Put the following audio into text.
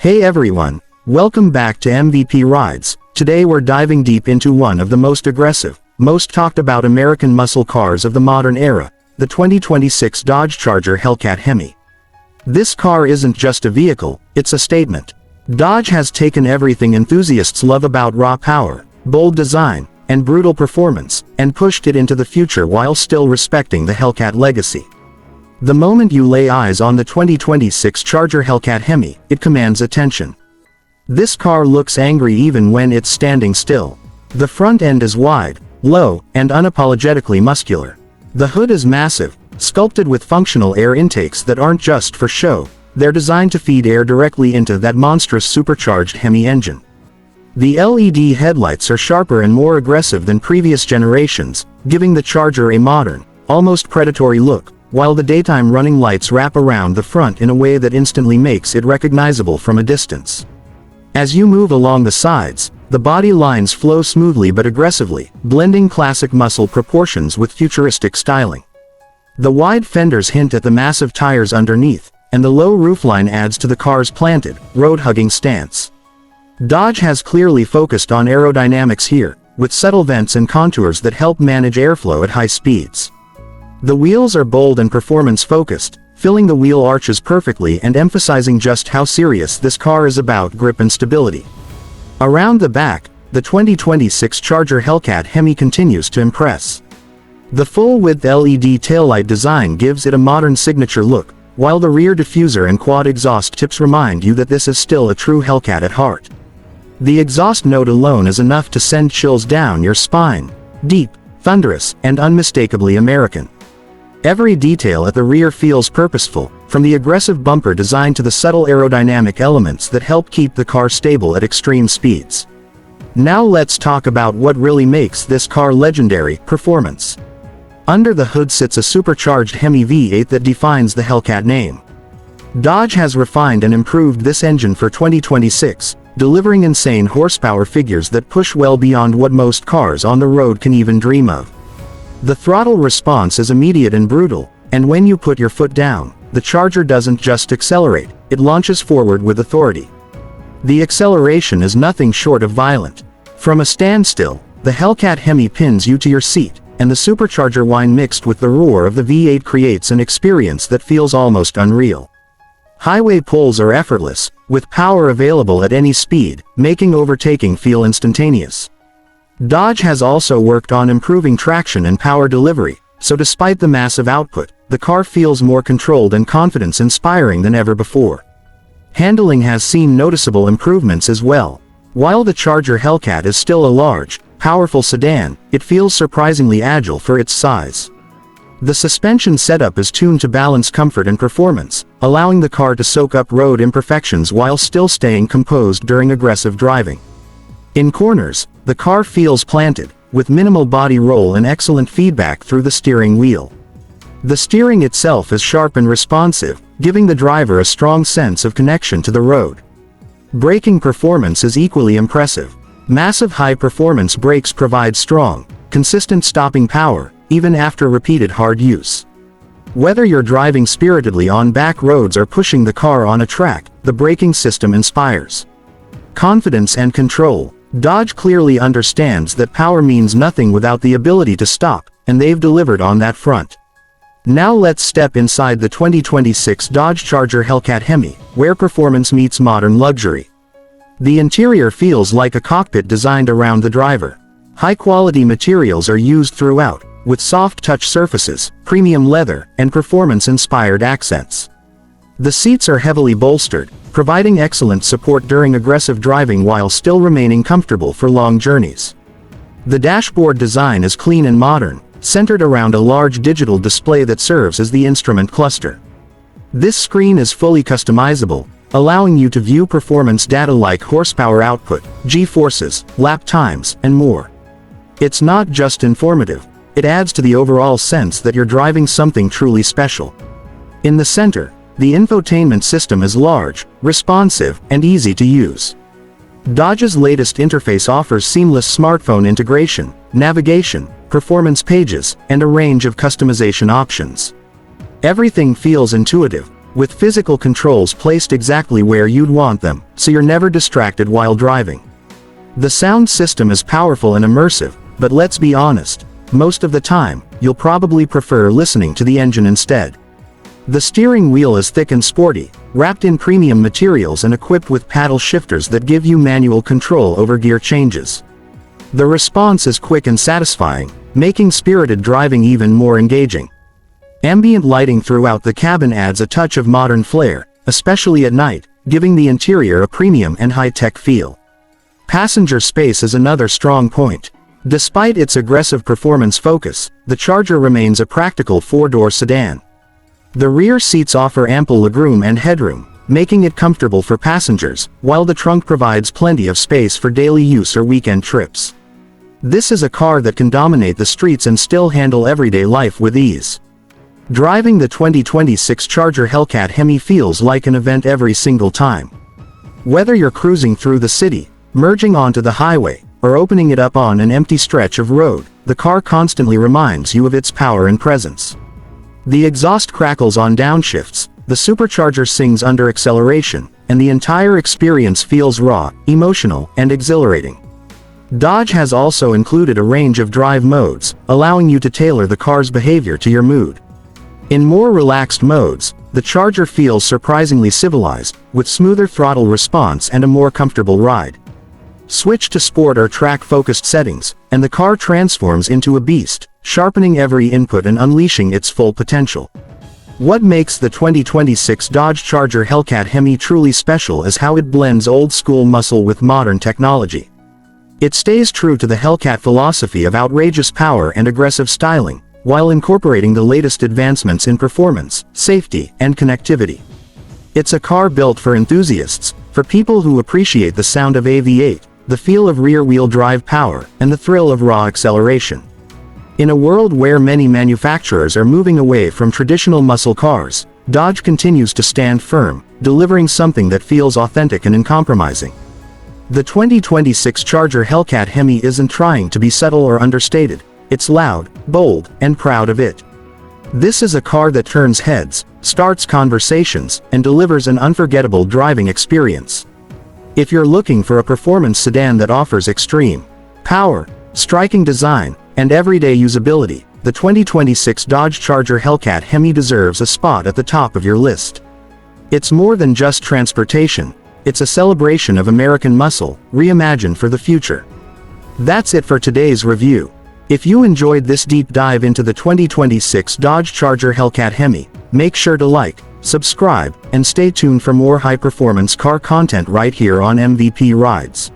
Hey everyone, welcome back to MVP Rides. Today we're diving deep into one of the most aggressive, most talked about American muscle cars of the modern era, the 2026 Dodge Charger Hellcat HEMI. This car isn't just a vehicle, it's a statement. Dodge has taken everything enthusiasts love about raw power, bold design, and brutal performance, and pushed it into the future while still respecting the Hellcat legacy. The moment you lay eyes on the 2026 Charger Hellcat HEMI, it commands attention. This car looks angry even when it's standing still. The front end is wide, low, and unapologetically muscular. The hood is massive, sculpted with functional air intakes that aren't just for show, they're designed to feed air directly into that monstrous supercharged HEMI engine. The LED headlights are sharper and more aggressive than previous generations, giving the Charger a modern, almost predatory look, while the daytime running lights wrap around the front in a way that instantly makes it recognizable from a distance. As you move along the sides, the body lines flow smoothly but aggressively, blending classic muscle proportions with futuristic styling. The wide fenders hint at the massive tires underneath, and the low roofline adds to the car's planted, road-hugging stance. Dodge has clearly focused on aerodynamics here, with subtle vents and contours that help manage airflow at high speeds. The wheels are bold and performance-focused, filling the wheel arches perfectly and emphasizing just how serious this car is about grip and stability. Around the back, the 2026 Charger Hellcat HEMI continues to impress. The full-width LED taillight design gives it a modern signature look, while the rear diffuser and quad exhaust tips remind you that this is still a true Hellcat at heart. The exhaust note alone is enough to send chills down your spine. Deep, thunderous, and unmistakably American. Every detail at the rear feels purposeful, from the aggressive bumper design to the subtle aerodynamic elements that help keep the car stable at extreme speeds. Now let's talk about what really makes this car legendary: performance. Under the hood sits a supercharged HEMI V8 that defines the Hellcat name. Dodge has refined and improved this engine for 2026, delivering insane horsepower figures that push well beyond what most cars on the road can even dream of. The throttle response is immediate and brutal, and when you put your foot down, the Charger doesn't just accelerate, it launches forward with authority. The acceleration is nothing short of violent. From a standstill, the Hellcat HEMI pins you to your seat, and the supercharger whine mixed with the roar of the V8 creates an experience that feels almost unreal. Highway pulls are effortless, with power available at any speed, making overtaking feel instantaneous. Dodge has also worked on improving traction and power delivery, so despite the massive output, the car feels more controlled and confidence-inspiring than ever before. Handling has seen noticeable improvements as well. While the Charger Hellcat is still a large, powerful sedan, it feels surprisingly agile for its size. The suspension setup is tuned to balance comfort and performance, allowing the car to soak up road imperfections while still staying composed during aggressive driving. In corners, the car feels planted, with minimal body roll and excellent feedback through the steering wheel. The steering itself is sharp and responsive, giving the driver a strong sense of connection to the road. Braking performance is equally impressive. Massive high-performance brakes provide strong, consistent stopping power, even after repeated hard use. Whether you're driving spiritedly on back roads or pushing the car on a track, the braking system inspires confidence and control. Dodge clearly understands that power means nothing without the ability to stop, and they've delivered on that front. Now let's step inside the 2026 Dodge Charger Hellcat HEMI, where performance meets modern luxury. The interior feels like a cockpit designed around the driver. High-quality materials are used throughout, with soft touch surfaces, premium leather, and performance-inspired accents. The seats are heavily bolstered, providing excellent support during aggressive driving while still remaining comfortable for long journeys. The dashboard design is clean and modern, centered around a large digital display that serves as the instrument cluster. This screen is fully customizable, allowing you to view performance data like horsepower output, G-forces, lap times, and more. It's not just informative, it adds to the overall sense that you're driving something truly special. In the center, the infotainment system is large, responsive, and easy to use. Dodge's latest interface offers seamless smartphone integration, navigation, performance pages, and a range of customization options. Everything feels intuitive, with physical controls placed exactly where you'd want them, so you're never distracted while driving. The sound system is powerful and immersive, but let's be honest, most of the time, you'll probably prefer listening to the engine instead. The steering wheel is thick and sporty, wrapped in premium materials and equipped with paddle shifters that give you manual control over gear changes. The response is quick and satisfying, making spirited driving even more engaging. Ambient lighting throughout the cabin adds a touch of modern flair, especially at night, giving the interior a premium and high-tech feel. Passenger space is another strong point. Despite its aggressive performance focus, the Charger remains a practical four-door sedan. The rear seats offer ample legroom and headroom, making it comfortable for passengers, while the trunk provides plenty of space for daily use or weekend trips. This is a car that can dominate the streets and still handle everyday life with ease. Driving the 2026 Charger Hellcat HEMI feels like an event every single time. Whether you're cruising through the city, merging onto the highway, or opening it up on an empty stretch of road, the car constantly reminds you of its power and presence. The exhaust crackles on downshifts, the supercharger sings under acceleration, and the entire experience feels raw, emotional, and exhilarating. Dodge has also included a range of drive modes, allowing you to tailor the car's behavior to your mood. In more relaxed modes, the Charger feels surprisingly civilized, with smoother throttle response and a more comfortable ride. Switch to sport or track-focused settings, and the car transforms into a beast, sharpening every input and unleashing its full potential. What makes the 2026 Dodge Charger Hellcat HEMI truly special is how it blends old-school muscle with modern technology. It stays true to the Hellcat philosophy of outrageous power and aggressive styling, while incorporating the latest advancements in performance, safety, and connectivity. It's a car built for enthusiasts, for people who appreciate the sound of a V8, the feel of rear-wheel drive power, and the thrill of raw acceleration. In a world where many manufacturers are moving away from traditional muscle cars, Dodge continues to stand firm, delivering something that feels authentic and uncompromising. The 2026 Charger Hellcat HEMI isn't trying to be subtle or understated. It's loud, bold, and proud of it. This is a car that turns heads, starts conversations, and delivers an unforgettable driving experience. If you're looking for a performance sedan that offers extreme power, striking design, and everyday usability, the 2026 Dodge Charger Hellcat HEMI deserves a spot at the top of your list. It's more than just transportation, it's a celebration of American muscle, reimagined for the future. That's it for today's review. If you enjoyed this deep dive into the 2026 Dodge Charger Hellcat HEMI, make sure to like, subscribe, and stay tuned for more high-performance car content right here on MVP Rides.